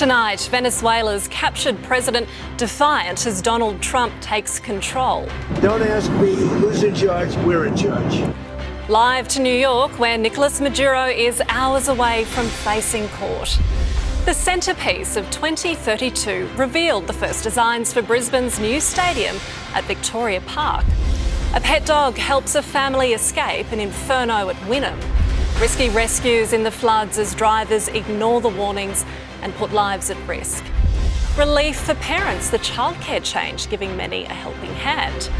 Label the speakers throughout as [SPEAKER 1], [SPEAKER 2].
[SPEAKER 1] Tonight, Venezuela's captured president defiant as Donald Trump takes control.
[SPEAKER 2] Don't ask me who's in charge, we're in charge.
[SPEAKER 1] Live to New York, where Nicolas Maduro is hours away from facing court. The centrepiece of 2032 revealed the first designs for Brisbane's new stadium at Victoria Park. A pet dog helps a family escape an inferno at Wynnum. Risky rescues in the floods as drivers ignore the warnings and put lives at risk. Relief for parents, the childcare change giving many a helping hand.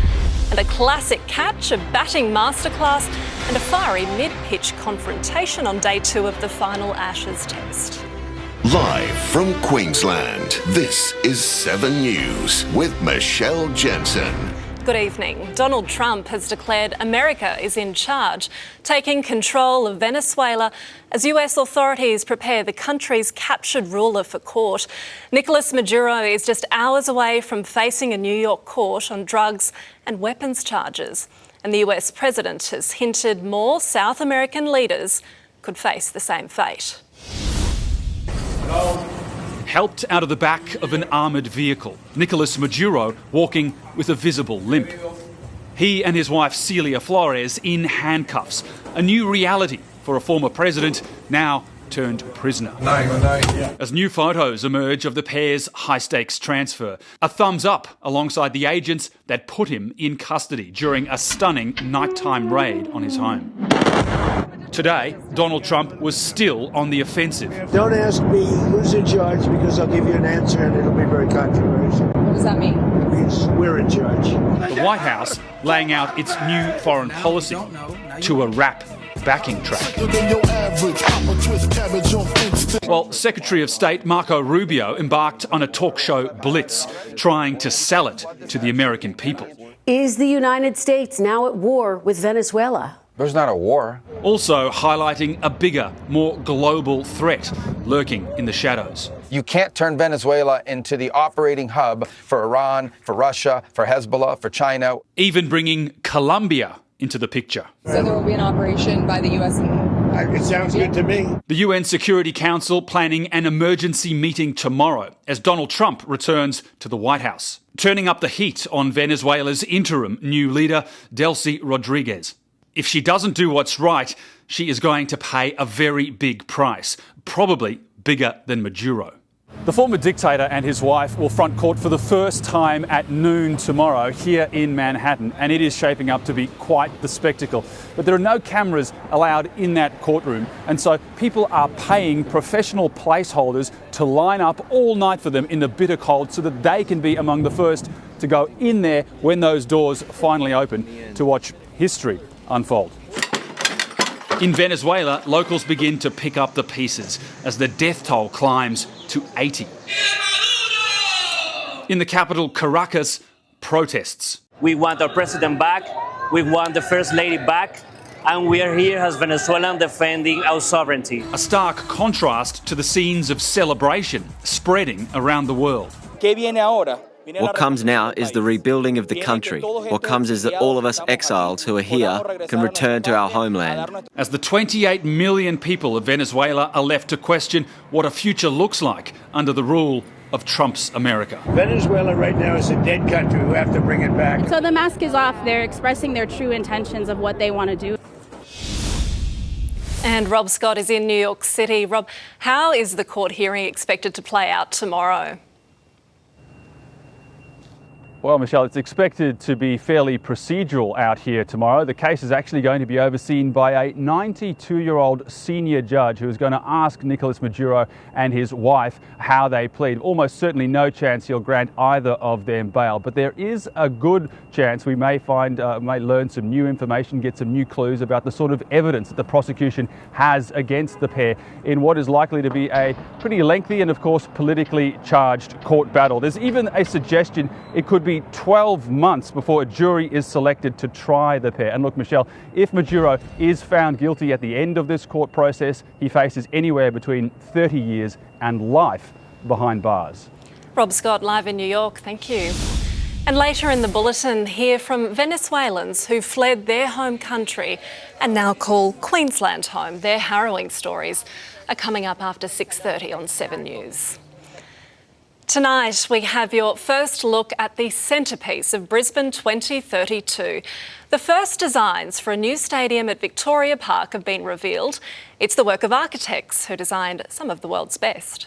[SPEAKER 1] And a classic catch, a batting masterclass and a fiery mid-pitch confrontation on day 2 of the final Ashes test.
[SPEAKER 3] Live from Queensland, this is 7 News with Michelle Jensen.
[SPEAKER 1] Good evening. Donald Trump has declared America is in charge, taking control of Venezuela as US authorities prepare the country's captured ruler for court. Nicolas Maduro is just hours away from facing a New York court on drugs and weapons charges. And the US president has hinted more South American leaders could face the same fate.
[SPEAKER 4] Helped out of the back of an armoured vehicle, Nicolas Maduro walking with a visible limp. He and his wife Celia Flores in handcuffs, a new reality for a former president now turned prisoner. As new photos emerge of the pair's high-stakes transfer, a thumbs up alongside the agents that put him in custody during a stunning nighttime raid on his home. Today, Donald Trump was still on the offensive.
[SPEAKER 2] Don't ask me who's in charge because I'll give you an answer and it'll be very controversial.
[SPEAKER 1] What does that mean?
[SPEAKER 2] It means we're in charge.
[SPEAKER 4] The White House laying out its new foreign policy to a rap backing track. Well, Secretary of State Marco Rubio embarked on a talk show blitz, trying to sell it to the American people.
[SPEAKER 5] Is the United States now at war with Venezuela?
[SPEAKER 6] There's not a war.
[SPEAKER 4] Also highlighting a bigger, more global threat lurking in the shadows.
[SPEAKER 6] You can't turn Venezuela into the operating hub for Iran, for Russia, for Hezbollah, for China.
[SPEAKER 4] Even bringing Colombia into the picture.
[SPEAKER 7] So there will be an operation by the US and...
[SPEAKER 2] It sounds good to me.
[SPEAKER 4] The UN Security Council planning an emergency meeting tomorrow as Donald Trump returns to the White House, turning up the heat on Venezuela's interim new leader, Delcy Rodriguez. If she doesn't do what's right, she is going to pay a very big price, probably bigger than Maduro. The former dictator and his wife will front court for the first time at noon tomorrow here in Manhattan, and it is shaping up to be quite the spectacle. But there are no cameras allowed in that courtroom, and so people are paying professional placeholders to line up all night for them in the bitter cold so that they can be among the first to go in there when those doors finally open to watch history unfold. In Venezuela, locals begin to pick up the pieces as the death toll climbs to 80. In the capital, Caracas, protests.
[SPEAKER 8] We want our president back, we want the first lady back, and we are here as Venezuelan defending our sovereignty.
[SPEAKER 4] A stark contrast to the scenes of celebration spreading around the world.
[SPEAKER 9] What comes now is the rebuilding of the country. What comes is that all of us exiles who are here can return to our homeland.
[SPEAKER 4] As the 28 million people of Venezuela are left to question what a future looks like under the rule of Trump's America.
[SPEAKER 2] Venezuela right now is a dead country. We have to bring it back.
[SPEAKER 10] So the mask is off. They're expressing their true intentions of what they want to do.
[SPEAKER 1] And Rob Scott is in New York City. Rob, how is the court hearing expected to play out tomorrow?
[SPEAKER 4] Well, Michelle, it's expected to be fairly procedural out here tomorrow. The case is actually going to be overseen by a 92-year-old senior judge who is going to ask Nicolas Maduro and his wife how they plead. Almost certainly no chance he'll grant either of them bail, but there is a good chance we may learn some new information, get some new clues about the sort of evidence that the prosecution has against the pair in what is likely to be a pretty lengthy and, of course, politically charged court battle. There's even a suggestion it could be 12 months before a jury is selected to try the pair. And look, Michelle, if Maduro is found guilty at the end of this court process, he faces anywhere between 30 years and life behind bars.
[SPEAKER 1] Rob Scott, live in New York. Thank you. And later in the bulletin, hear from Venezuelans who fled their home country and now call Queensland home. Their harrowing stories are coming up after 6:30 on 7 News. Tonight, we have your first look at the centrepiece of Brisbane 2032. The first designs for a new stadium at Victoria Park have been revealed. It's the work of architects who designed some of the world's best.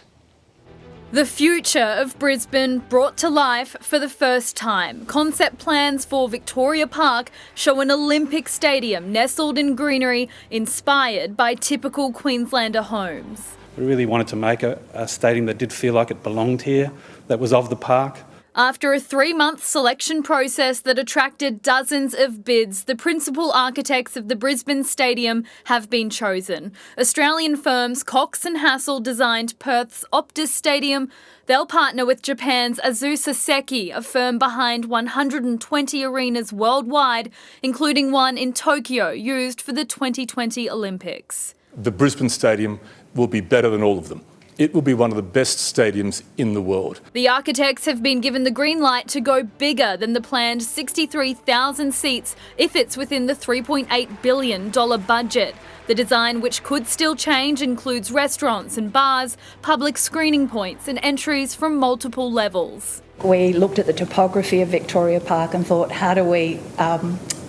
[SPEAKER 11] The future of Brisbane brought to life for the first time. Concept plans for Victoria Park show an Olympic stadium nestled in greenery inspired by typical Queenslander homes.
[SPEAKER 12] We really wanted to make a stadium that did feel like it belonged here, that was of the park.
[SPEAKER 11] After a 3-month selection process that attracted dozens of bids, the principal architects of the Brisbane Stadium have been chosen. Australian firms Cox and Hassel designed Perth's Optus Stadium. They'll partner with Japan's Azusa Seki, a firm behind 120 arenas worldwide, including one in Tokyo, used for the 2020 Olympics.
[SPEAKER 13] The Brisbane Stadium will be better than all of them. It will be one of the best stadiums in the world.
[SPEAKER 11] The architects have been given the green light to go bigger than the planned 63,000 seats if it's within the $3.8 billion budget. The design, which could still change, includes restaurants and bars, public screening points and entries from multiple levels.
[SPEAKER 14] We looked at the topography of Victoria Park and thought, how do we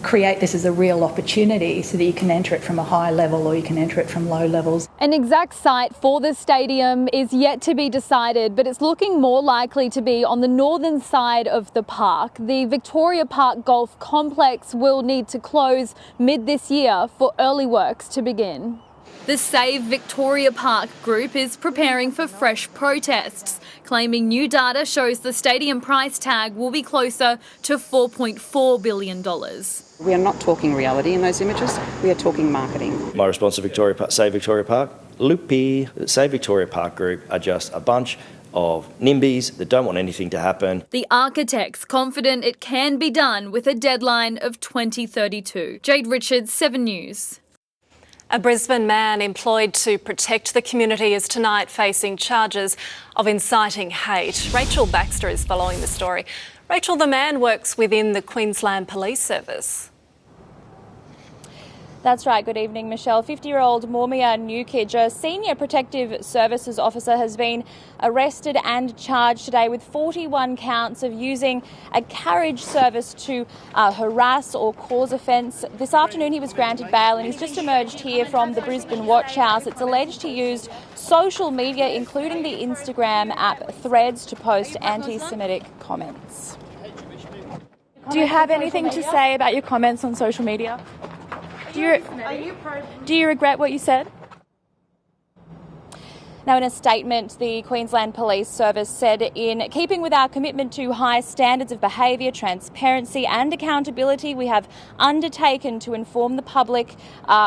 [SPEAKER 14] create this as a real opportunity so that you can enter it from a high level or you can enter it from low levels.
[SPEAKER 11] An exact site for the stadium is yet to be decided, but it's looking more likely to be on the northern side of the park. The Victoria Park Golf Complex will need to close mid this year for early works to begin. The Save Victoria Park group is preparing for fresh protests, claiming new data shows the stadium price tag will be closer to $4.4 billion.
[SPEAKER 15] We are not talking reality in those images, we are talking marketing.
[SPEAKER 16] My response to Save Victoria Park, loopy. The Save Victoria Park group are just a bunch of NIMBYs that don't want anything to happen.
[SPEAKER 11] The architects confident it can be done with a deadline of 2032. Jade Richards, 7 News.
[SPEAKER 1] A Brisbane man employed to protect the community is tonight facing charges of inciting hate. Rachel Baxter is following the story. Rachel, the man works within the Queensland Police Service.
[SPEAKER 17] That's right. Good evening, Michelle. 50-year-old Mormia Newkidge, a senior protective services officer, has been arrested and charged today with 41 counts of using a carriage service to harass or cause offence. This afternoon he was granted bail and he's just emerged here from the Brisbane Watch House. It's alleged he used social media, including the Instagram app Threads, to post anti-Semitic comments. Do you have anything to say about your comments on social media? Do you regret what you said? Now, in a statement, the Queensland Police Service said, in keeping with our commitment to high standards of behaviour, transparency and accountability, we have undertaken to inform the public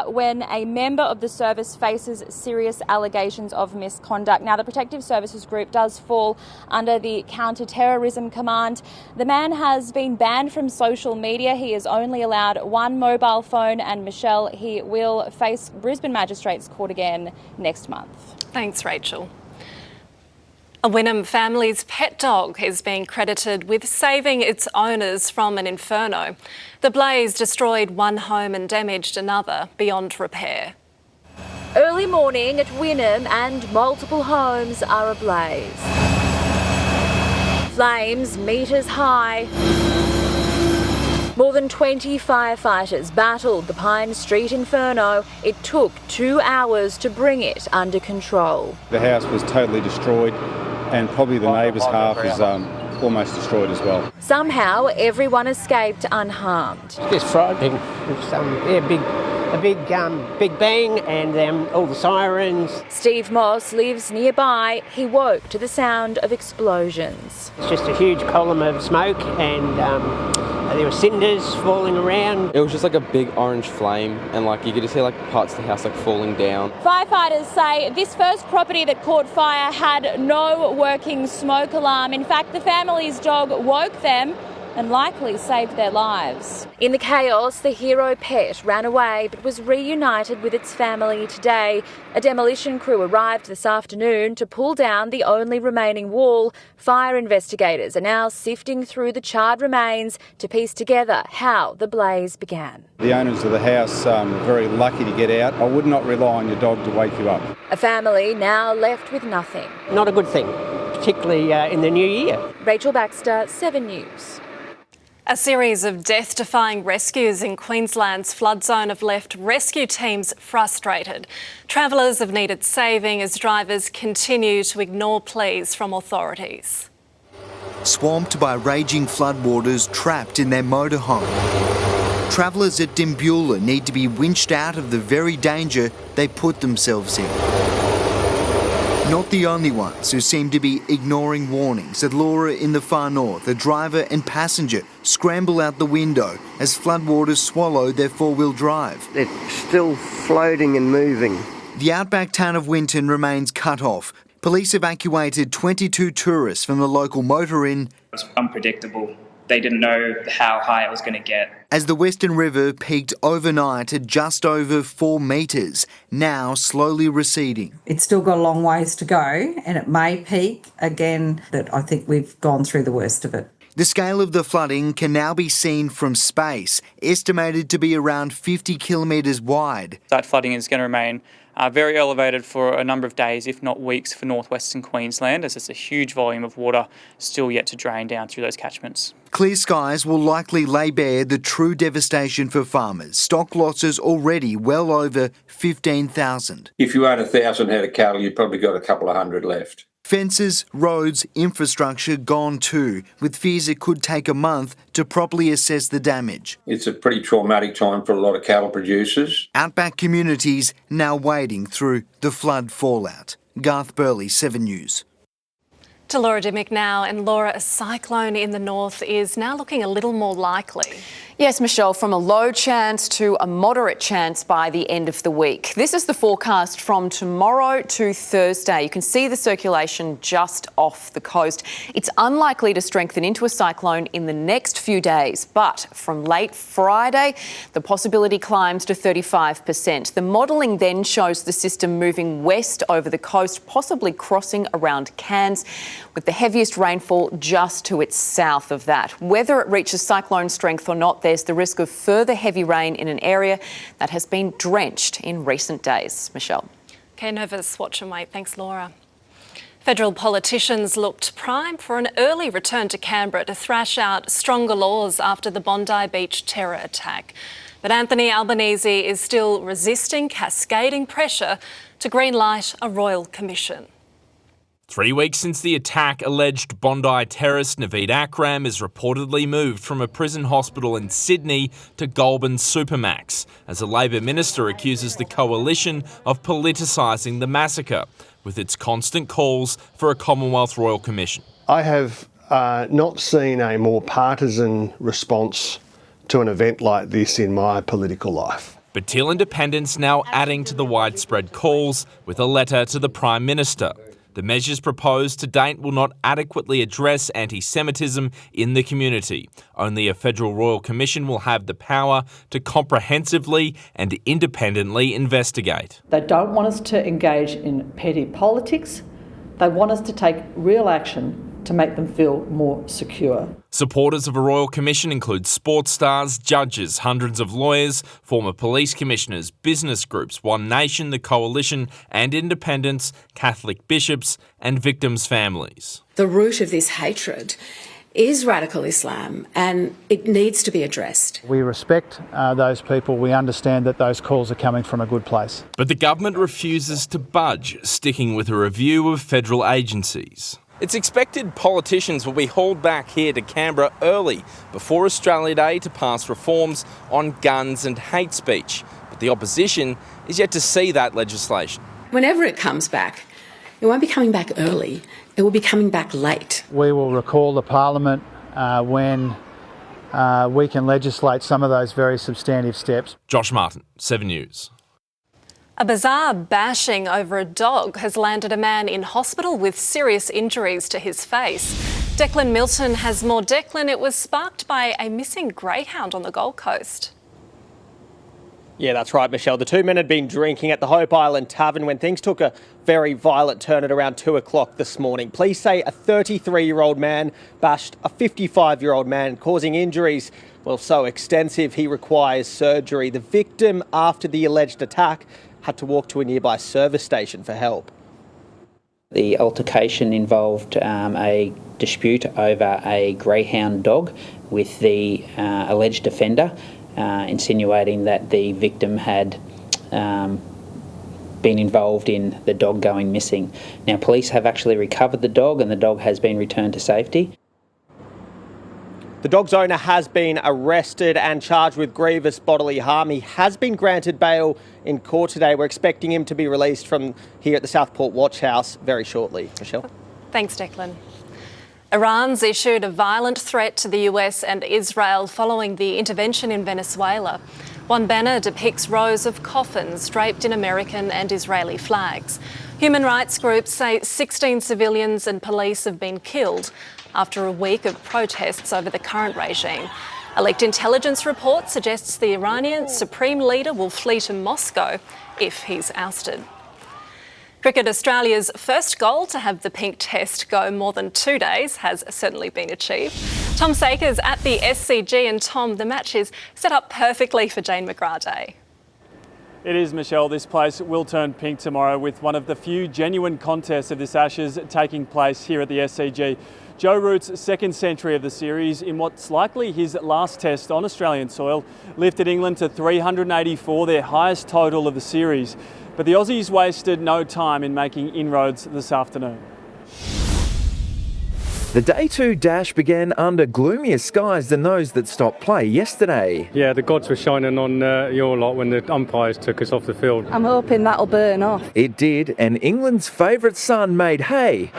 [SPEAKER 17] when a member of the service faces serious allegations of misconduct. Now, the Protective Services Group does fall under the Counter-Terrorism Command. The man has been banned from social media. He is only allowed one mobile phone, and Michelle, he will face Brisbane Magistrates Court again next month.
[SPEAKER 1] Thanks, Rachel. A Wynnum family's pet dog is being credited with saving its owners from an inferno. The blaze destroyed one home and damaged another beyond repair.
[SPEAKER 5] Early morning at Wynnum and multiple homes are ablaze. Flames metres high. More than 20 firefighters battled the Pine Street inferno. It took 2 hours to bring it under control.
[SPEAKER 18] The house was totally destroyed and probably the neighbour's half is almost destroyed as well.
[SPEAKER 5] Somehow everyone escaped unharmed.
[SPEAKER 19] It's frightening. It's a big bang and all the sirens.
[SPEAKER 5] Steve Moss lives nearby. He woke to the sound of explosions.
[SPEAKER 19] It's just a huge column of smoke and there were cinders falling around.
[SPEAKER 20] It was just like a big orange flame and you could just see parts of the house falling down.
[SPEAKER 17] Firefighters say this first property that caught fire had no working smoke alarm. In fact, the family's dog woke them and likely saved their lives.
[SPEAKER 5] In the chaos, the hero pet ran away but was reunited with its family today. A demolition crew arrived this afternoon to pull down the only remaining wall. Fire investigators are now sifting through the charred remains to piece together how the blaze began.
[SPEAKER 18] The owners of the house were very lucky to get out. I would not rely on your dog to wake you up.
[SPEAKER 5] A family now left with nothing.
[SPEAKER 19] Not a good thing. particularly in the new year.
[SPEAKER 5] Rachel Baxter, 7 News.
[SPEAKER 1] A series of death-defying rescues in Queensland's flood zone have left rescue teams frustrated. Travellers have needed saving as drivers continue to ignore pleas from authorities.
[SPEAKER 21] Swamped by raging floodwaters, trapped in their motorhome. Travellers at Dimbula need to be winched out of the very danger they put themselves in. Not the only ones who seem to be ignoring warnings. At Laura in the far north, a driver and passenger scramble out the window as floodwaters swallow their four-wheel drive.
[SPEAKER 22] It's still floating and moving.
[SPEAKER 21] The outback town of Wynnum remains cut off. Police evacuated 22 tourists from the local motor inn.
[SPEAKER 23] It was unpredictable. They didn't know how high it was going to get.
[SPEAKER 21] As the Western River peaked overnight at just over 4 metres, now slowly receding.
[SPEAKER 24] It's still got a long ways to go, and it may peak again, but I think we've gone through the worst of it.
[SPEAKER 21] The scale of the flooding can now be seen from space, estimated to be around 50 kilometres wide.
[SPEAKER 23] That flooding is going to remain very elevated for a number of days, if not weeks, for northwestern Queensland, as it's a huge volume of water still yet to drain down through those catchments.
[SPEAKER 21] Clear skies will likely lay bare the true devastation for farmers. Stock losses already well over 15,000.
[SPEAKER 25] If you own 1,000 head of cattle, you've probably got a couple of hundred left.
[SPEAKER 21] Fences, roads, infrastructure gone too, with fears it could take a month to properly assess the damage.
[SPEAKER 25] It's a pretty traumatic time for a lot of cattle producers.
[SPEAKER 21] Outback communities now wading through the flood fallout. Garth Burley, 7 News.
[SPEAKER 1] To Laura Dimmick now, and Laura, a cyclone in the north is now looking a little more likely.
[SPEAKER 26] Yes, Michelle, from a low chance to a moderate chance by the end of the week. This is the forecast from tomorrow to Thursday. You can see the circulation just off the coast. It's unlikely to strengthen into a cyclone in the next few days, but from late Friday, the possibility climbs to 35%. The modelling then shows the system moving west over the coast, possibly crossing around Cairns, with the heaviest rainfall just to its south of that. Whether it reaches cyclone strength or not, there's the risk of further heavy rain in an area that has been drenched in recent days. Michelle.
[SPEAKER 1] Okay, nervous, watch and wait. Thanks, Laura. Federal politicians looked prime for an early return to Canberra to thrash out stronger laws after the Bondi Beach terror attack. But Anthony Albanese is still resisting cascading pressure to greenlight a royal commission.
[SPEAKER 27] 3 weeks since the attack, alleged Bondi terrorist Naveed Akram is reportedly moved from a prison hospital in Sydney to Goulburn Supermax, as a Labor minister accuses the coalition of politicising the massacre, with its constant calls for a Commonwealth Royal Commission.
[SPEAKER 22] I have not seen a more partisan response to an event like this in my political life.
[SPEAKER 27] But Teal Independents now adding to the widespread calls with a letter to the Prime Minister. The measures proposed to date will not adequately address anti-Semitism in the community. Only a federal royal commission will have the power to comprehensively and independently investigate.
[SPEAKER 28] They don't want us to engage in petty politics. They want us to take real action to make them feel more secure.
[SPEAKER 27] Supporters of a royal commission include sports stars, judges, hundreds of lawyers, former police commissioners, business groups, One Nation, the Coalition and independents, Catholic bishops and victims' families.
[SPEAKER 29] The root of this hatred is radical Islam, and it needs to be addressed.
[SPEAKER 30] We respect those people. We understand that those calls are coming from a good place.
[SPEAKER 27] But the government refuses to budge, sticking with a review of federal agencies. It's expected politicians will be hauled back here to Canberra early before Australia Day to pass reforms on guns and hate speech. But the opposition is yet to see that legislation.
[SPEAKER 29] Whenever it comes back, it won't be coming back early, it will be coming back late.
[SPEAKER 30] We will recall the Parliament when we can legislate some of those very substantive steps.
[SPEAKER 27] Josh Martin, 7 News.
[SPEAKER 1] A bizarre bashing over a dog has landed a man in hospital with serious injuries to his face. Declan Milton has more. Declan, it was sparked by a missing greyhound on the Gold Coast.
[SPEAKER 31] Yeah, that's right, Michelle. The two men had been drinking at the Hope Island Tavern when things took a very violent turn at around 2 o'clock this morning. Police say a 33-year-old man bashed a 55-year-old man, causing injuries, well, so extensive he requires surgery. The victim, after the alleged attack, had to walk to a nearby service station for help.
[SPEAKER 2] The altercation involved a dispute over a greyhound dog with the alleged offender, insinuating that the victim had been involved in the dog going missing. Now, police have actually recovered the dog and the dog has been returned to safety.
[SPEAKER 31] The dog's owner has been arrested and charged with grievous bodily harm. He has been granted bail in court today. We're expecting him to be released from here at the Southport Watch House very shortly. Michelle?
[SPEAKER 1] Thanks, Declan. Iran's issued a violent threat to the US and Israel following the intervention in Venezuela. One banner depicts rows of coffins draped in American and Israeli flags. Human rights groups say 16 civilians and police have been killed after a week of protests over the current regime. A leaked intelligence report suggests the Iranian supreme leader will flee to Moscow if he's ousted. Cricket Australia's first goal to have the pink test go more than 2 days has certainly been achieved. Tom Saker's at the SCG, and Tom, the match is set up perfectly for Jane McGrath Day.
[SPEAKER 3] It is, Michelle. This place will turn pink tomorrow with one of the few genuine contests of this Ashes taking place here at the SCG. Joe Root's second century of the series in what's likely his last test on Australian soil lifted England to 384, their highest total of the series. But the Aussies wasted no time in making inroads this afternoon.
[SPEAKER 4] The Day 2 dash began under gloomier skies than those that stopped play yesterday.
[SPEAKER 6] Yeah, the gods were shining on your lot when the umpires took us off the field.
[SPEAKER 7] I'm hoping that'll burn off.
[SPEAKER 4] It did, and England's favourite son made hay.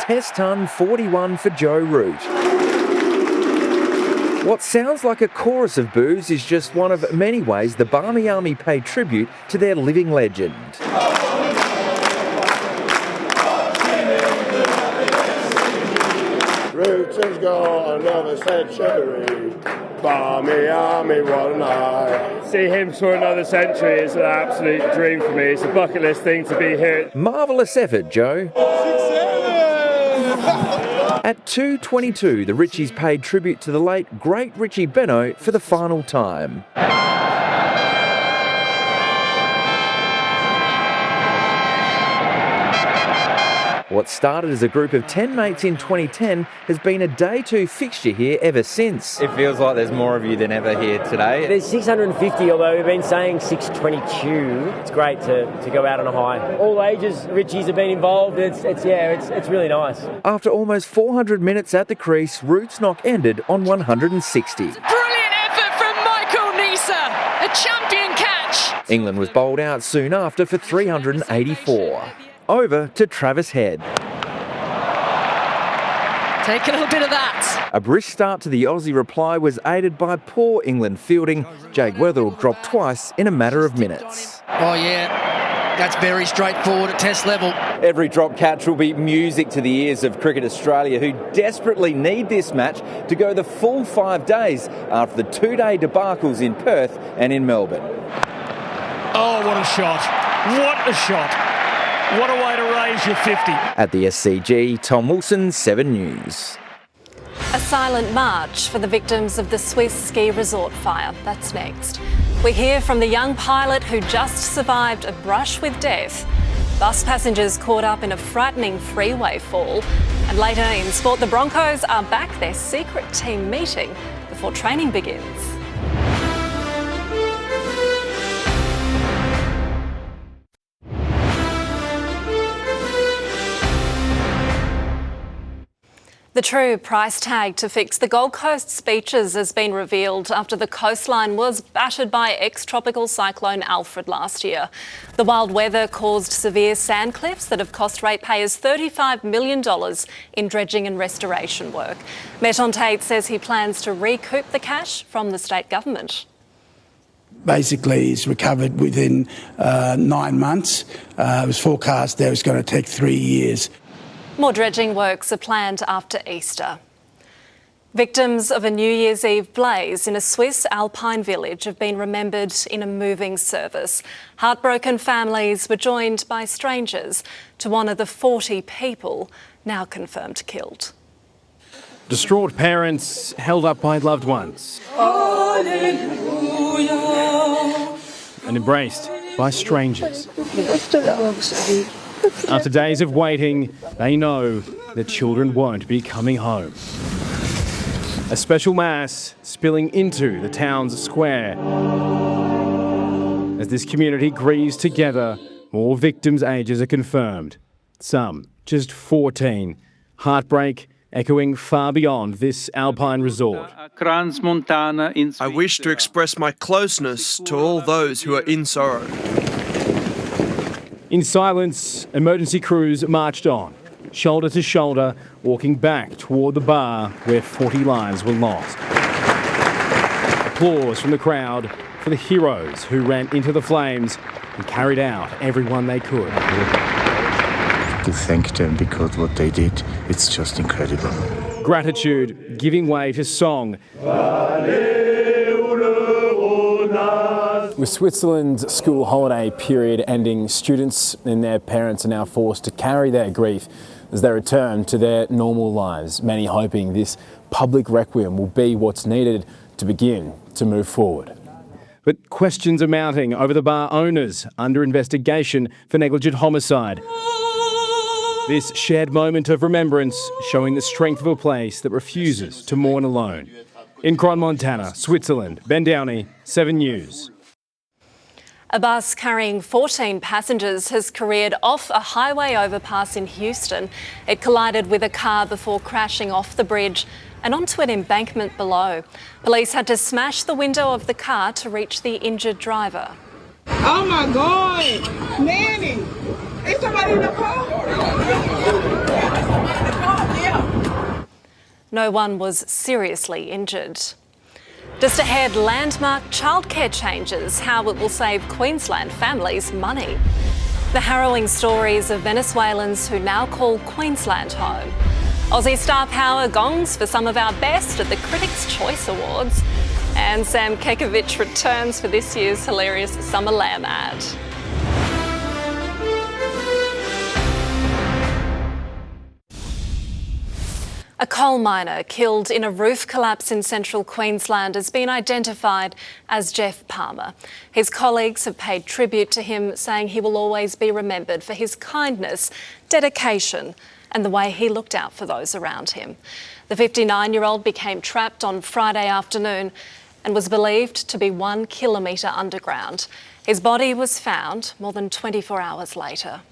[SPEAKER 4] Test ton 41 for Joe Root. What sounds like a chorus of boos is just one of many ways the Barmy Army paid tribute to their living legend.
[SPEAKER 8] Roots has got another century. Barmy Army, what a night.
[SPEAKER 3] See him for another century is an absolute dream for me. It's a bucket list thing to be here.
[SPEAKER 4] Marvellous effort, Joe. At 2:22, the Richies paid tribute to the late, great Richie Benaud for the final time. What started as a group of 10 mates in 2010 has been a Day 2 fixture here ever since.
[SPEAKER 9] It feels like there's more of you than ever here today.
[SPEAKER 10] There's 650, although we've been saying 622. It's great to go out on a high. All ages, Richies have been involved. It's really nice.
[SPEAKER 4] After almost 400 minutes at the crease, Root's knock ended on 160.
[SPEAKER 12] Brilliant effort from Michael Nisa, a champion catch.
[SPEAKER 4] England was bowled out soon after for 384. Over to Travis Head.
[SPEAKER 12] Take a little bit of that.
[SPEAKER 4] A brisk start to the Aussie reply was aided by poor England fielding. Jake Weatherall dropped twice in a matter of minutes.
[SPEAKER 12] Oh yeah, that's very straightforward at test level.
[SPEAKER 9] Every drop catch will be music to the ears of Cricket Australia, who desperately need this match to go the full 5 days after the 2-day debacles in Perth and in Melbourne.
[SPEAKER 12] Oh, what a shot. What a shot. What a way to raise your 50.
[SPEAKER 4] At the SCG, Tom Wilson, 7 News.
[SPEAKER 1] A silent march for the victims of the Swiss ski resort fire. That's next. We hear from the young pilot who just survived a brush with death. Bus passengers caught up in a frightening freeway fall. And later in sport, the Broncos are back their secret team meeting before training begins. The true price tag to fix the Gold Coast's beaches has been revealed after the coastline was battered by ex-tropical cyclone Alfred last year. The wild weather caused severe sand cliffs that have cost ratepayers $35 million in dredging and restoration work. Meton Tate says he plans to recoup the cash from the state government.
[SPEAKER 13] Basically, he's recovered within 9 months. It was forecast that it was going to take 3 years.
[SPEAKER 1] More dredging works are planned after Easter. Victims of a New Year's Eve blaze in a Swiss alpine village have been remembered in a moving service. Heartbroken families were joined by strangers to honour the 40 people now confirmed killed.
[SPEAKER 14] Distraught parents held up by loved ones.
[SPEAKER 13] Hallelujah.
[SPEAKER 14] And embraced by strangers. After days of waiting, they know their children won't be coming home. A special mass spilling into the town's square. As this community grieves together, more victims' ages are confirmed. Some just 14. Heartbreak echoing far beyond this alpine resort.
[SPEAKER 5] I wish to express my closeness to all those who are in sorrow.
[SPEAKER 14] In silence, emergency crews marched on, shoulder to shoulder, walking back toward the bar where 40 lives were lost. Applause from the crowd for the heroes who ran into the flames and carried out everyone they could.
[SPEAKER 7] To thank them because what they did, it's just incredible.
[SPEAKER 14] Gratitude giving way to song.
[SPEAKER 11] With Switzerland's school holiday period ending, students and their parents are now forced to carry their grief as they return to their normal lives, many hoping this public requiem will be what's needed to begin to move forward.
[SPEAKER 14] But questions are mounting over the bar owners under investigation for negligent homicide. This shared moment of remembrance showing the strength of a place that refuses to mourn alone. In Cron, Montana, Switzerland, Ben Downey, 7 News.
[SPEAKER 1] A bus carrying 14 passengers has careered off a highway overpass in Houston. It collided with a car before crashing off the bridge and onto an embankment below. Police had to smash the window of the car to reach the injured driver.
[SPEAKER 15] Oh my God, Nanny! Is somebody in the car?
[SPEAKER 1] No one was seriously injured. Just ahead, landmark childcare changes, how it will save Queensland families money. The harrowing stories of Venezuelans who now call Queensland home. Aussie star power gongs for some of our best at the Critics' Choice Awards. And Sam Kekovich returns for this year's hilarious Summer Lamb ad. A coal miner killed in a roof collapse in central Queensland has been identified as Jeff Palmer. His colleagues have paid tribute to him, saying he will always be remembered for his kindness, dedication and the way he looked out for those around him. The 59-year-old became trapped on Friday afternoon and was believed to be 1 kilometre underground. His body was found more than 24 hours later.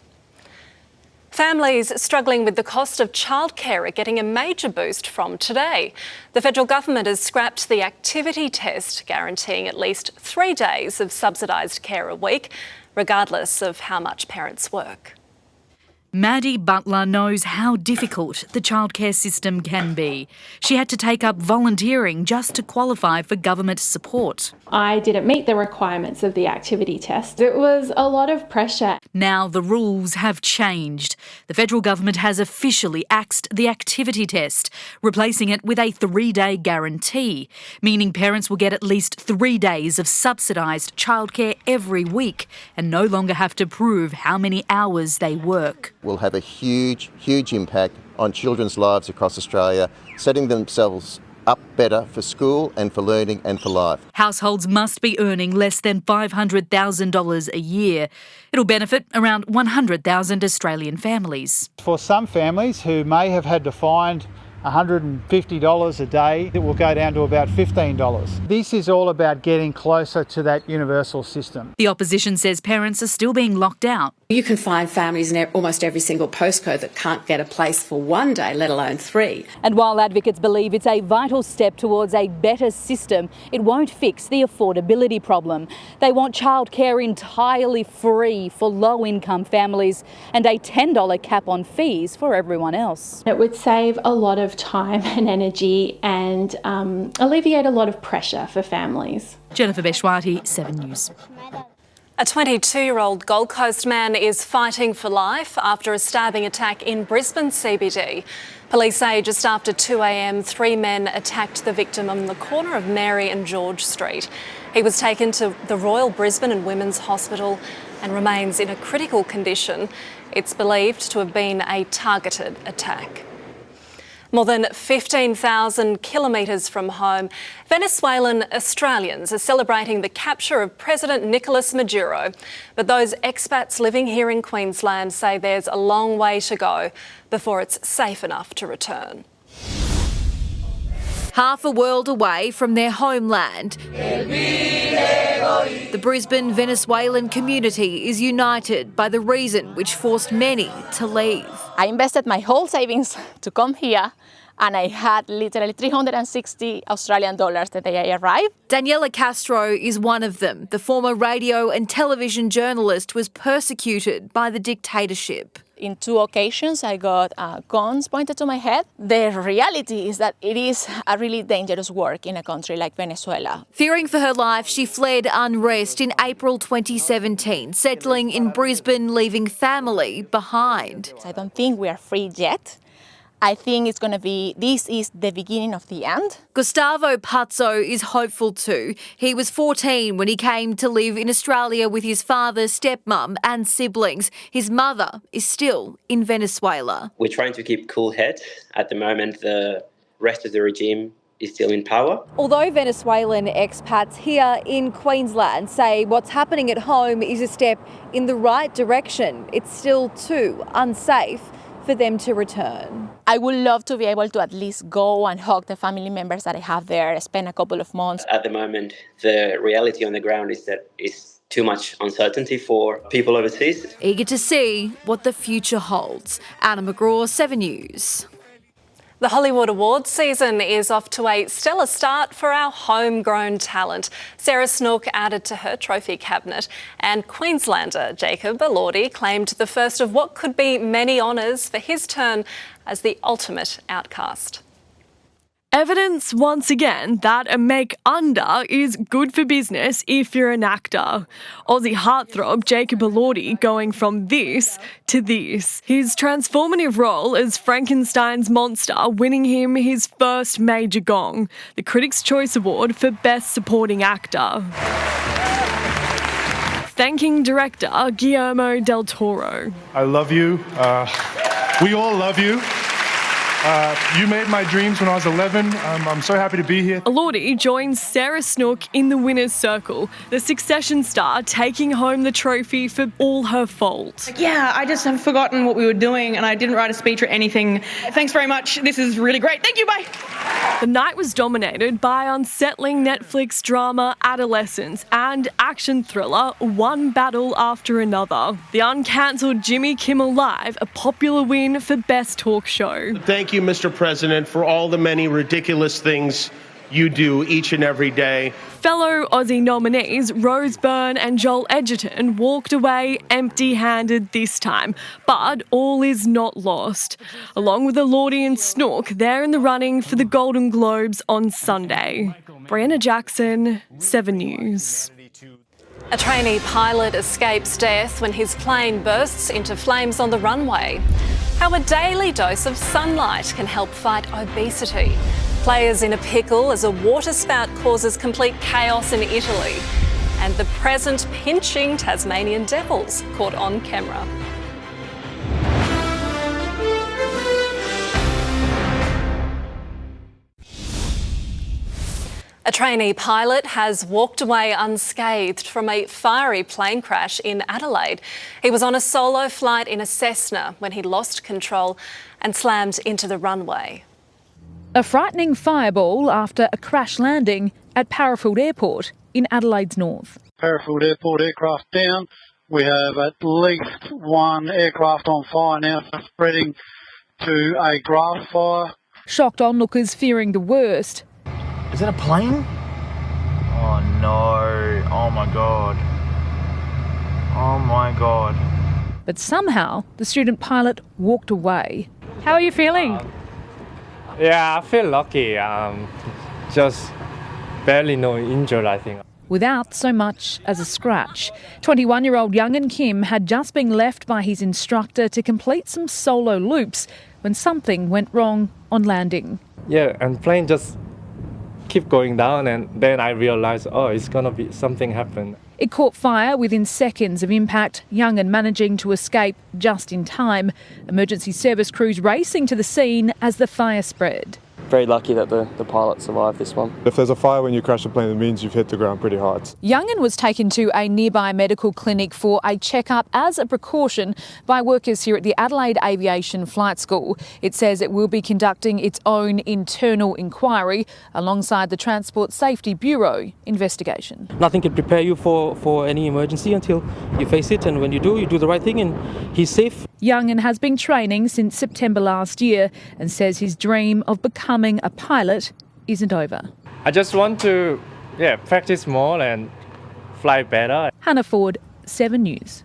[SPEAKER 1] Families struggling with the cost of childcare are getting a major boost from today. The federal government has scrapped the activity test, guaranteeing at least 3 days of subsidised care a week, regardless of how much parents work.
[SPEAKER 16] Maddie Butler knows how difficult the childcare system can be. She had to take up volunteering just to qualify for government support.
[SPEAKER 17] I didn't meet the requirements of the activity test. It was a lot of pressure.
[SPEAKER 16] Now the rules have changed. The federal government has officially axed the activity test, replacing it with a 3-day guarantee, meaning parents will get at least 3 days of subsidised childcare every week and no longer have to prove how many hours they work.
[SPEAKER 18] Will have a huge impact on children's lives across Australia, setting themselves up better for school and for learning and for life.
[SPEAKER 16] Households must be earning less than $500,000 a year. It'll benefit around 100,000 Australian families.
[SPEAKER 30] For some families who may have had to find $150 a day, it will go down to about $15. This is all about getting closer to that universal system.
[SPEAKER 16] The opposition says parents are still being locked out.
[SPEAKER 29] You can find families in almost every single postcode that can't get a place for 1 day, let alone 3.
[SPEAKER 19] And while advocates believe it's a vital step towards a better system, it won't fix the affordability problem. They want childcare entirely free for low-income families and a $10 cap on fees for everyone else.
[SPEAKER 17] It would save a lot of time and energy and alleviate a lot of pressure for families.
[SPEAKER 16] Jennifer Beshwati, 7 News.
[SPEAKER 1] A 22-year-old Gold Coast man is fighting for life after a stabbing attack in Brisbane CBD. Police say just after 2 a.m, 3 men attacked the victim on the corner of Mary and George Street. He was taken to the Royal Brisbane and Women's Hospital and remains in a critical condition. It's believed to have been a targeted attack. More than 15,000 kilometres from home, Venezuelan Australians are celebrating the capture of President Nicolas Maduro. But those expats living here in Queensland say there's a long way to go before it's safe enough to return.
[SPEAKER 16] Half a world away from their homeland, the Brisbane Venezuelan community is united by the reason which forced many to leave.
[SPEAKER 2] I invested my whole savings to come here, and I had literally 360 Australian dollars the day I arrived.
[SPEAKER 16] Daniela Castro is one of them. The former radio and television journalist was persecuted by the dictatorship.
[SPEAKER 2] In 2 occasions, I got guns pointed to my head. The reality is that it is a really dangerous work in a country like Venezuela.
[SPEAKER 16] Fearing for her life, she fled unrest in April 2017, settling in Brisbane, leaving family behind.
[SPEAKER 2] I don't think we are free yet. I think it's going to be, this is the beginning of the end.
[SPEAKER 16] Gustavo Pazzo is hopeful too. He was 14 when he came to live in Australia with his father, stepmum and siblings. His mother is still in Venezuela.
[SPEAKER 20] We're trying to keep cool head. At the moment, the rest of the regime is still in power.
[SPEAKER 16] Although Venezuelan expats here in Queensland say what's happening at home is a step in the right direction, it's still too unsafe for them to return.
[SPEAKER 2] I would love to be able to at least go and hug the family members that I have there, spend a couple of months.
[SPEAKER 20] At the moment, the reality on the ground is that it's too much uncertainty for people overseas.
[SPEAKER 16] Eager to see what the future holds. Anna McGraw, 7 News.
[SPEAKER 1] The Hollywood Awards season is off to a stellar start for our homegrown talent. Sarah Snook added to her trophy cabinet, and Queenslander Jacob Elordi claimed the first of what could be many honours for his turn as the ultimate outcast.
[SPEAKER 21] Evidence once again that a make under is good for business if you're an actor. Aussie heartthrob Jacob Elordi going from this to this. His transformative role as Frankenstein's monster winning him his first major gong, the Critics' Choice Award for Best Supporting Actor. Thanking director Guillermo del Toro.
[SPEAKER 22] I love you. We all love you. You made my dreams when I was 11. I'm so happy to be here.
[SPEAKER 21] Elordi joins Sarah Snook in the winner's circle, the Succession star taking home the trophy for all her faults.
[SPEAKER 23] Yeah, I just have forgotten what we were doing and I didn't write a speech or anything. Thanks very much. This is really great. Thank you, bye.
[SPEAKER 21] The night was dominated by unsettling Netflix drama Adolescence and action thriller One Battle After Another. The uncancelled Jimmy Kimmel Live, a popular win for Best Talk Show.
[SPEAKER 24] Thank you, Mr. President, for all the many ridiculous things you do each and every day.
[SPEAKER 21] Fellow Aussie nominees Rose Byrne and Joel Edgerton walked away empty-handed this time, but all is not lost. Along with Elordi and Snook, they're in the running for the Golden Globes on Sunday. Brianna Jackson, 7 News.
[SPEAKER 1] A trainee pilot escapes death when his plane bursts into flames on the runway. How a daily dose of sunlight can help fight obesity. Players in a pickle as a water spout causes complete chaos in Italy. And the present pinching Tasmanian devils caught on camera. A trainee pilot has walked away unscathed from a fiery plane crash in Adelaide. He was on a solo flight in a Cessna when he lost control and slammed into the runway.
[SPEAKER 25] A frightening fireball after a crash landing at Parafield Airport in Adelaide's north.
[SPEAKER 26] Parafield Airport aircraft down. We have at least one aircraft on fire now, spreading to a grass fire.
[SPEAKER 25] Shocked onlookers fearing the worst.
[SPEAKER 29] Is that a plane? Oh no, oh my god. Oh my god.
[SPEAKER 25] But somehow the student pilot walked away. How are you feeling?
[SPEAKER 6] Yeah, I feel lucky. Just barely no injured, I think.
[SPEAKER 25] Without so much as a scratch. 21-year-old Youngin Kim had just been left by his instructor to complete some solo loops when something went wrong on landing.
[SPEAKER 6] Yeah, and plane just keep going down, and then I realized, oh, it's gonna be something happen.
[SPEAKER 25] It caught fire within seconds of impact, Youngin managing to escape just in time. Emergency service crews racing to the scene as the fire spread.
[SPEAKER 3] Very lucky that the pilot survived this one.
[SPEAKER 4] If there's a fire when you crash a plane, it means you've hit the ground pretty hard.
[SPEAKER 25] Youngin was taken to a nearby medical clinic for a checkup as a precaution by workers here at the Adelaide Aviation Flight School. It says it will be conducting its own internal inquiry alongside the Transport Safety Bureau investigation.
[SPEAKER 3] Nothing can prepare you for any emergency until you face it, and when you do the right thing, and he's safe.
[SPEAKER 25] Youngin has been training since September last year and says his dream of becoming a pilot isn't over.
[SPEAKER 6] I just want to practice more and fly better.
[SPEAKER 25] Hannah Ford, 7 News.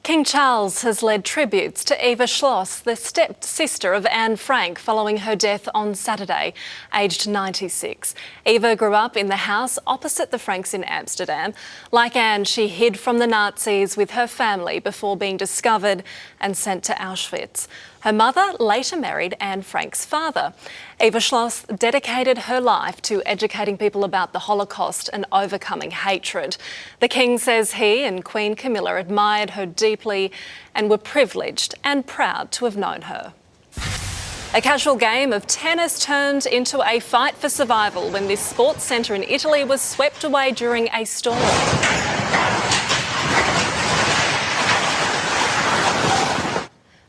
[SPEAKER 1] King Charles has led tributes to Eva Schloss, the step-sister of Anne Frank, following her death on Saturday, aged 96. Eva grew up in the house opposite the Franks in Amsterdam. Like Anne, she hid from the Nazis with her family before being discovered and sent to Auschwitz. Her mother later married Anne Frank's father. Eva Schloss dedicated her life to educating people about the Holocaust and overcoming hatred. The King says he and Queen Camilla admired her deeply and were privileged and proud to have known her. A casual game of tennis turned into a fight for survival when this sports centre in Italy was swept away during a storm.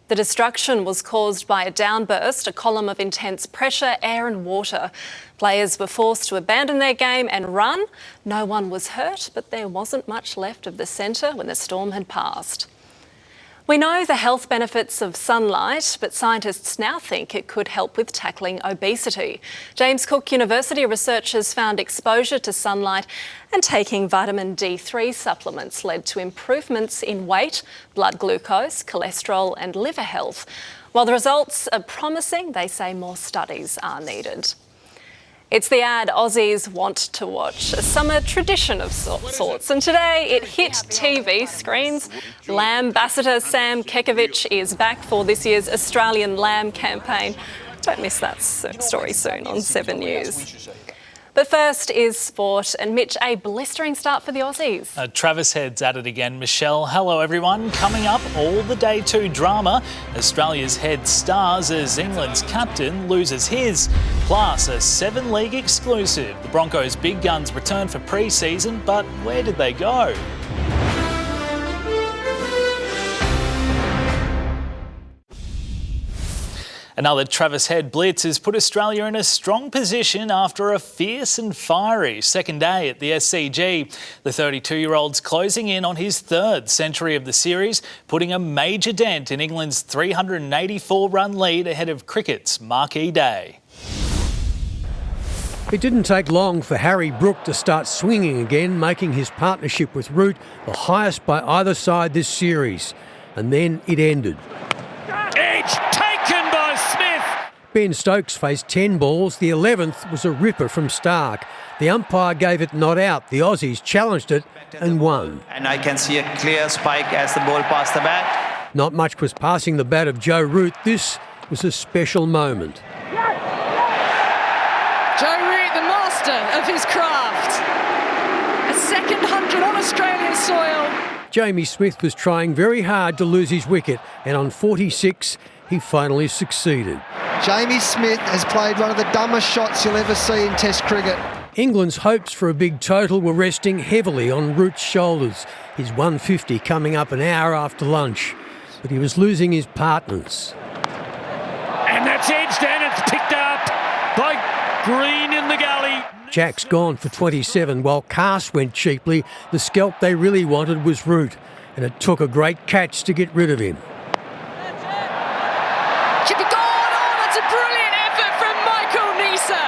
[SPEAKER 1] The destruction was caused by a downburst, a column of intense pressure, air and water. Players were forced to abandon their game and run. No one was hurt, but there wasn't much left of the centre when the storm had passed. We know the health benefits of sunlight, but scientists now think it could help with tackling obesity. James Cook University researchers found exposure to sunlight and taking vitamin D3 supplements led to improvements in weight, blood glucose, cholesterol and liver health. While the results are promising, they say more studies are needed. It's the ad Aussies want to watch, a summer tradition of sorts, and today it hit TV screens. Lambassador Sam Kekovich is back for this year's Australian Lamb campaign. Don't miss that story soon on 7 News. But first is sport, and Mitch, a blistering start for the Aussies.
[SPEAKER 5] Travis Head's at it again. Michelle, hello everyone. Coming up, all the Day 2 drama. Australia's head stars as England's captain loses his. Plus, a 7-league exclusive. The Broncos' big guns return for pre-season, but where did they go? Another Travis Head blitz has put Australia in a strong position after a fierce and fiery second day at the SCG. The 32-year-old's closing in on his 3rd century of the series, putting a major dent in England's 384-run lead ahead of cricket's marquee day.
[SPEAKER 8] It didn't take long for Harry Brook to start swinging again, making his partnership with Root the highest by either side this series. And then it ended.
[SPEAKER 5] Edge taken by Smith.
[SPEAKER 8] Ben Stokes faced 10 balls. The 11th was a ripper from Stark. The umpire gave it not out. The Aussies challenged it and won.
[SPEAKER 9] And I can see a clear spike as the ball passed the bat.
[SPEAKER 8] Not much was passing the bat of Joe Root. This was a special moment.
[SPEAKER 10] Joe Root, the master of his craft. A second 100 on Australian soil.
[SPEAKER 8] Jamie Smith was trying very hard to lose his wicket, and on 46, he finally succeeded.
[SPEAKER 12] Jamie Smith has played one of the dumbest shots you'll ever see in Test cricket.
[SPEAKER 8] England's hopes for a big total were resting heavily on Root's shoulders, his 150 coming up an hour after lunch. But he was losing his partners.
[SPEAKER 5] And that's edged and it's picked up by Green in the gully.
[SPEAKER 8] Jack's gone for 27, while Cass went cheaply. The scalp they really wanted was Root, and it took a great catch to get rid of him.
[SPEAKER 10] Should be gone. Oh, that's a brilliant effort from Michael Nisa.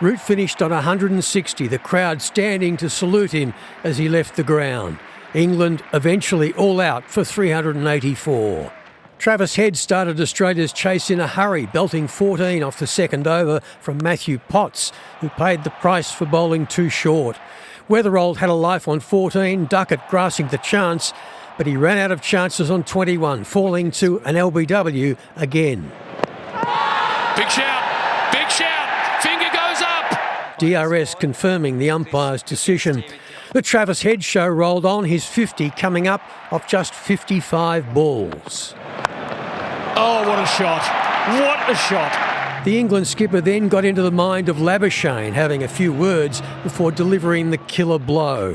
[SPEAKER 8] Root finished on 160, the crowd standing to salute him as he left the ground. England eventually all out for 384. Travis Head started Australia's chase in a hurry, belting 14 off the second over from Matthew Potts, who paid the price for bowling too short. Weatherald had a life on 14, Duckett grasping the chance, but he ran out of chances on 21, falling to an LBW again.
[SPEAKER 5] Big shout, finger goes up.
[SPEAKER 8] DRS confirming the umpire's decision. The Travis Head show rolled on, his 50 coming up off just 55 balls.
[SPEAKER 7] Oh, what a shot. What a shot.
[SPEAKER 8] The England skipper then got into the mind of Labuschagne, having a few words before delivering the killer blow.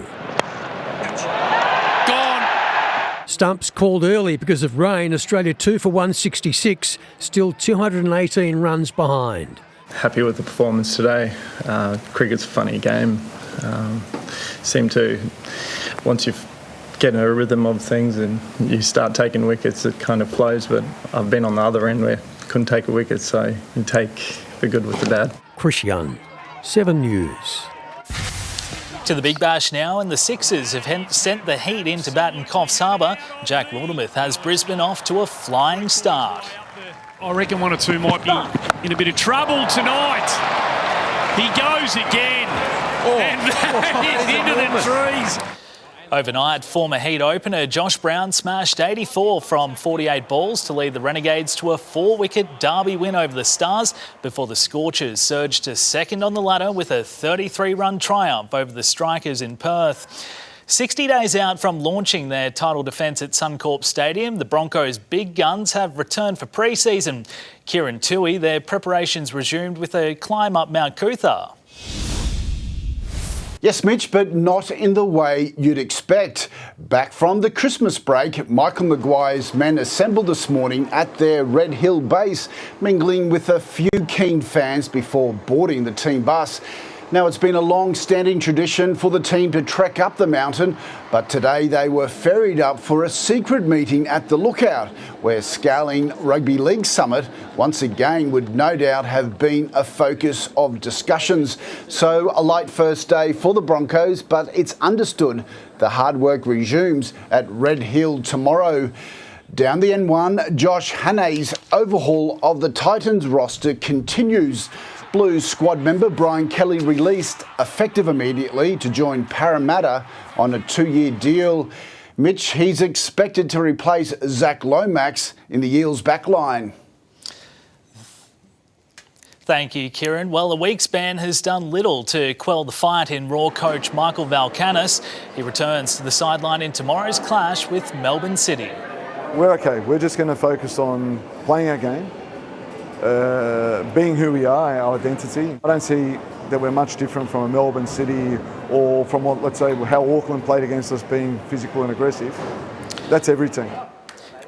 [SPEAKER 7] Gone.
[SPEAKER 8] Stumps called early because of rain. Australia 2 for 166, still 218 runs behind.
[SPEAKER 11] Happy with the performance today. Cricket's a funny game. Seem to, once you've get in a rhythm of things and you start taking wickets, it kind of flows. But I've been on the other end where couldn't take a wicket, so you take the good with the bad.
[SPEAKER 8] Chris Young, 7 News.
[SPEAKER 5] To the Big Bash now, and the Sixers have sent the Heat into bat in Coffs Harbour. Jack Wildermuth has Brisbane off to a flying start.
[SPEAKER 7] I reckon one or two might be in a bit of trouble tonight. He goes again. And that is into the trees.
[SPEAKER 5] Overnight, former Heat opener Josh Brown smashed 84 from 48 balls to lead the Renegades to a 4-wicket derby win over the Stars before the Scorchers surged to second on the ladder with a 33-run triumph over the Strikers in Perth. 60 days out from launching their title defence at Suncorp Stadium, the Broncos' big guns have returned for pre-season. Kieran Toohey, their preparations resumed with a climb up Mount Cootha.
[SPEAKER 13] Yes, Mitch, but not in the way you'd expect. Back from the Christmas break, Michael Maguire's men assembled this morning at their Red Hill base, mingling with a few keen fans before boarding the team bus. Now, it's been a long-standing tradition for the team to trek up the mountain, but today they were ferried up for a secret meeting at the Lookout, where Scouling Rugby League Summit once again would no doubt have been a focus of discussions. So a light first day for the Broncos, but it's understood the hard work resumes at Red Hill tomorrow. Down the N1, Josh Hannay's overhaul of the Titans roster continues. Blues squad member Brian Kelly released, effective immediately, to join Parramatta on a 2-year deal. Mitch, he's expected to replace Zach Lomax in the Eels backline.
[SPEAKER 5] Thank you, Kieran. Well, a week's ban has done little to quell the fight in Raw coach Michael Valkanis. He returns to the sideline in tomorrow's clash with Melbourne City.
[SPEAKER 4] We're okay. We're just going to focus on playing our game. Being who we are, our identity. I don't see that we're much different from a Melbourne City or from what, let's say, how Auckland played against us, being physical and aggressive. That's everything.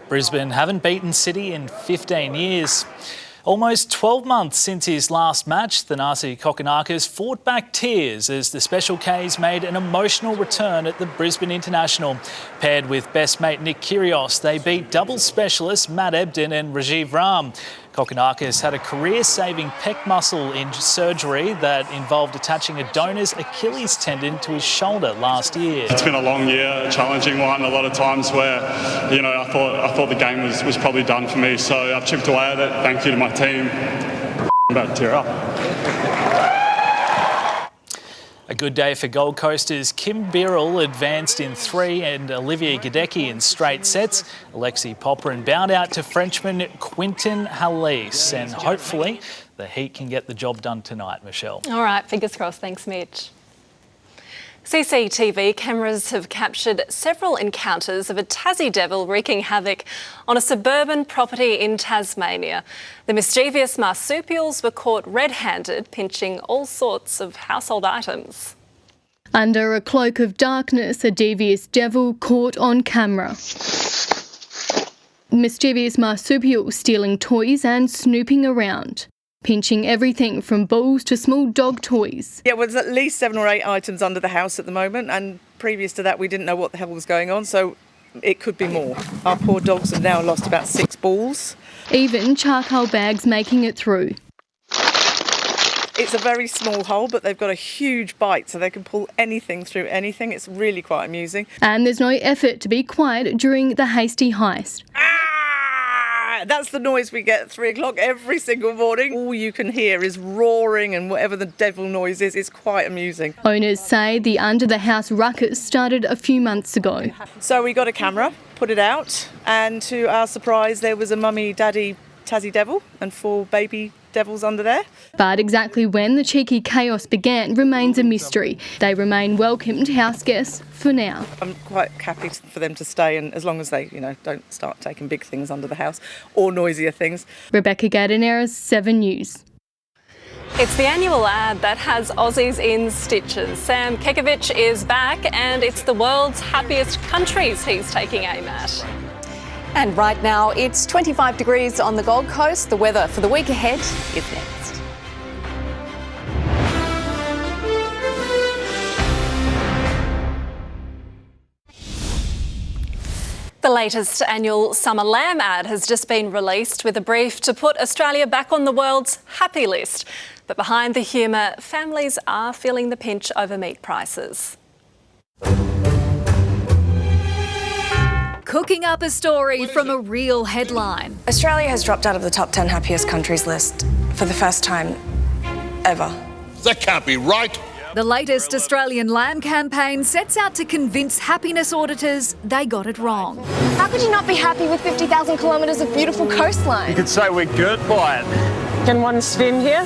[SPEAKER 5] Brisbane haven't beaten City in 15 years. Almost 12 months since his last match, the Thanasi Kokonakis fought back tears as the Special Ks made an emotional return at the Brisbane International. Paired with best mate Nick Kyrgios, they beat doubles specialists Matt Ebden and Rajiv Ram. Kokonakis had a career-saving pec muscle surgery that involved attaching a donor's Achilles tendon to his shoulder last year.
[SPEAKER 14] It's been a long year, a challenging one. A lot of times where, I thought the game was probably done for me. So I've chipped away at it. Thank you to my team. I'm about to tear up.
[SPEAKER 5] A good day for Gold Coasters. Kim Birrell advanced in 3 and Olivia Gadecki in straight sets. Alexi Popperin bowed out to Frenchman Quintin Halise, and hopefully the Heat can get the job done tonight, Michelle.
[SPEAKER 1] All right, fingers crossed. Thanks, Mitch. CCTV cameras have captured several encounters of a Tassie devil wreaking havoc on a suburban property in Tasmania. The mischievous marsupials were caught red-handed, pinching all sorts of household items.
[SPEAKER 15] Under a cloak of darkness, a devious devil caught on camera. Mischievous marsupials stealing toys and snooping around, pinching everything from balls to small dog toys.
[SPEAKER 18] Yeah, well, there's at least 7 or 8 items under the house at the moment, and previous to that we didn't know what the hell was going on, so it could be more. Our poor dogs have now lost about 6 balls.
[SPEAKER 15] Even charcoal bags making it through.
[SPEAKER 18] It's a very small hole, but they've got a huge bite, so they can pull anything through anything. It's really quite amusing.
[SPEAKER 15] And there's no effort to be quiet during the hasty heist.
[SPEAKER 18] That's the noise we get at 3 o'clock every single morning. All you can hear is roaring and whatever the devil noise is. It's quite amusing.
[SPEAKER 15] Owners say the under-the-house ruckus started a few months ago.
[SPEAKER 18] So we got a camera, put it out, and to our surprise there was a mummy, daddy, Tassie devil and 4 baby devils under there.
[SPEAKER 15] But exactly when the cheeky chaos began remains a mystery. They remain welcomed house guests for now.
[SPEAKER 18] I'm quite happy for them to stay, and as long as they, don't start taking big things under the house or noisier things.
[SPEAKER 15] Rebecca Gaidaneras, 7 News.
[SPEAKER 1] It's the annual ad that has Aussies in stitches. Sam Kekovich is back, and it's the world's happiest countries he's taking aim at.
[SPEAKER 2] And right now it's 25 degrees on the Gold Coast. The weather for the week ahead is next.
[SPEAKER 1] The latest annual Summer Lamb ad has just been released with a brief to put Australia back on the world's happy list. But behind the humour, families are feeling the pinch over meat prices.
[SPEAKER 16] Cooking up a story from a real headline.
[SPEAKER 17] Australia has dropped out of the top 10 happiest countries list for the first time ever.
[SPEAKER 19] That can't be right.
[SPEAKER 16] The latest Australian lamb campaign sets out to convince happiness auditors they got it wrong.
[SPEAKER 17] How could you not be happy with 50,000 kilometres of beautiful coastline?
[SPEAKER 19] You could say we're girt by it.
[SPEAKER 17] Can one swim here?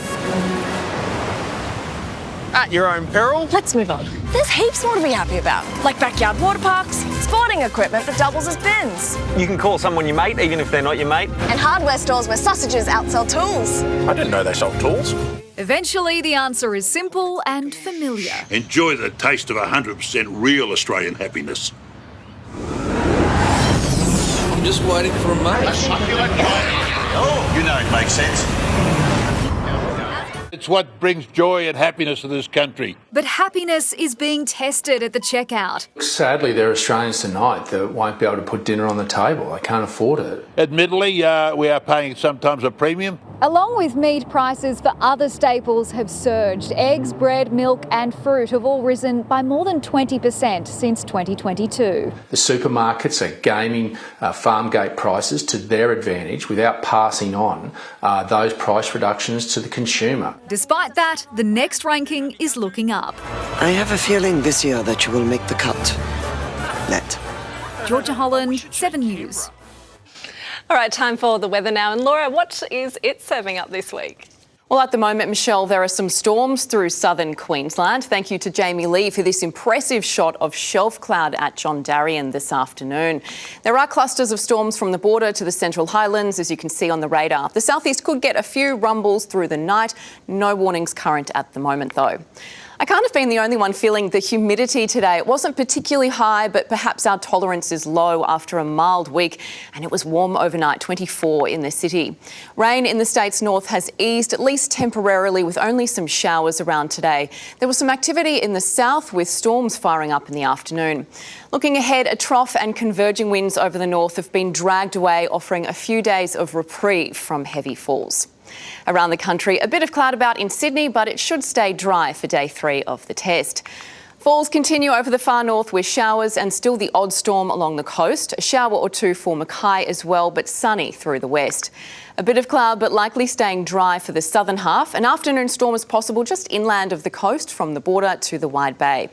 [SPEAKER 19] At your own peril.
[SPEAKER 17] Let's move on. There's heaps more to be happy about, like backyard water parks, sporting equipment that doubles as bins.
[SPEAKER 19] You can call someone your mate, even if they're not your mate.
[SPEAKER 17] And hardware stores where sausages outsell tools.
[SPEAKER 19] I didn't know they sold tools.
[SPEAKER 16] Eventually, the answer is simple and familiar.
[SPEAKER 19] Enjoy the taste of 100% real Australian happiness.
[SPEAKER 20] I'm just waiting for a mate.
[SPEAKER 19] Oh, you know it makes sense. It's what brings joy and happiness to this country.
[SPEAKER 16] But happiness is being tested at the checkout.
[SPEAKER 22] Sadly, there are Australians tonight that won't be able to put dinner on the table. They can't afford it.
[SPEAKER 19] Admittedly, we are paying sometimes a premium.
[SPEAKER 23] Along with meat, prices for other staples have surged. Eggs, bread, milk and fruit have all risen by more than 20% since 2022.
[SPEAKER 22] The supermarkets are gaming farm gate prices to their advantage without passing on those price reductions to the consumer.
[SPEAKER 16] Despite that, the next ranking is looking up.
[SPEAKER 29] I have a feeling this year that you will make the cut. Net.
[SPEAKER 16] Georgia Holland, 7 News.
[SPEAKER 1] All right, time for the weather now. And Laura, what is it serving up this week?
[SPEAKER 2] Well, at the moment, Michelle, there are some storms through southern Queensland. Thank you to Jamie Lee for this impressive shot of shelf cloud at John Darien this afternoon. There are clusters of storms from the border to the Central Highlands, as you can see on the radar. The southeast could get a few rumbles through the night. No warnings current at the moment, though. I can't have been the only one feeling the humidity today. It wasn't particularly high, but perhaps our tolerance is low after a mild week, and it was warm overnight, 24 in the city. Rain in the state's north has eased, at least temporarily, with only some showers around today. There was some activity in the south with storms firing up in the afternoon. Looking ahead, a trough and converging winds over the north have been dragged away, offering a few days of reprieve from heavy falls. Around the country, a bit of cloud about in Sydney, but it should stay dry for day 3 of the test. Falls continue over the far north with showers and still the odd storm along the coast. A shower or two for Mackay as well, but sunny through the west. A bit of cloud, but likely staying dry for the southern half. An afternoon storm is possible just inland of the coast from the border to the Wide Bay.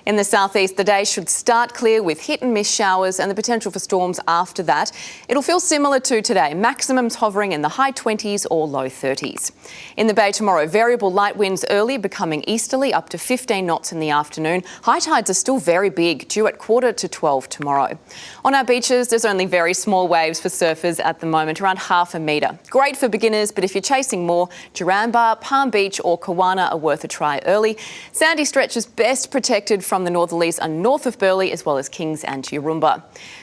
[SPEAKER 2] In the southeast, the day should start clear with hit and miss showers and the potential for storms after that. It'll feel similar to today, maximums hovering in the high 20s or low 30s. In the Bay tomorrow, variable light winds early, becoming easterly up to 15 knots in the afternoon. High tides are still very big, due at 11:45 tomorrow. On our beaches, there's only very small waves for surfers at the moment, around half a metre. Great for beginners, but if you're chasing more, Duranbah, Palm Beach or Kawana are worth a try early. Sandy stretches best protected from the northerlies are north of Burleigh, as well as Kings and Yurumba.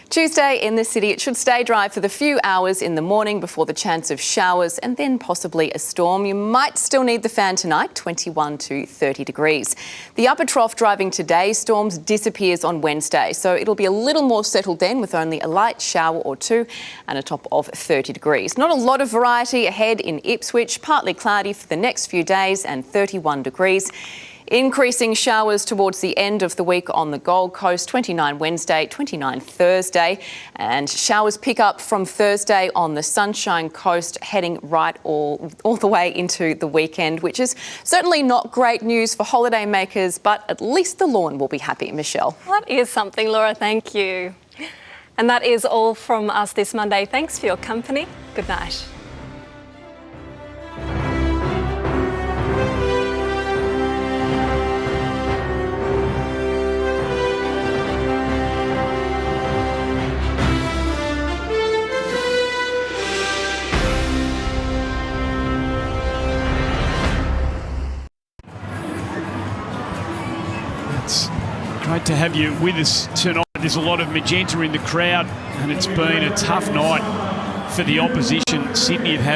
[SPEAKER 2] Tuesday in the city, it should stay dry for the few hours in the morning before the chance of showers and then possibly a storm. You might still need the fan tonight, 21 to 30 degrees. The upper trough driving today's storms disappears on Wednesday, so it'll be a little more settled then with only a light shower or two and a top of 30 degrees. Not a lot of variety ahead in Ipswich, partly cloudy for the next few days and 31 degrees. Increasing showers towards the end of the week on the Gold Coast, 29 Wednesday, 29 Thursday, and showers pick up from Thursday on the Sunshine Coast, heading right all the way into the weekend, which is certainly not great news for holiday makers, but at least the lawn will be happy. Michelle.
[SPEAKER 1] That is something, Laura. Thank you. And that is all from us this Monday. Thanks for your company. Good night.
[SPEAKER 7] Great to have you with us tonight. There's a lot of magenta in the crowd, and it's been a tough night for the opposition. Sydney have had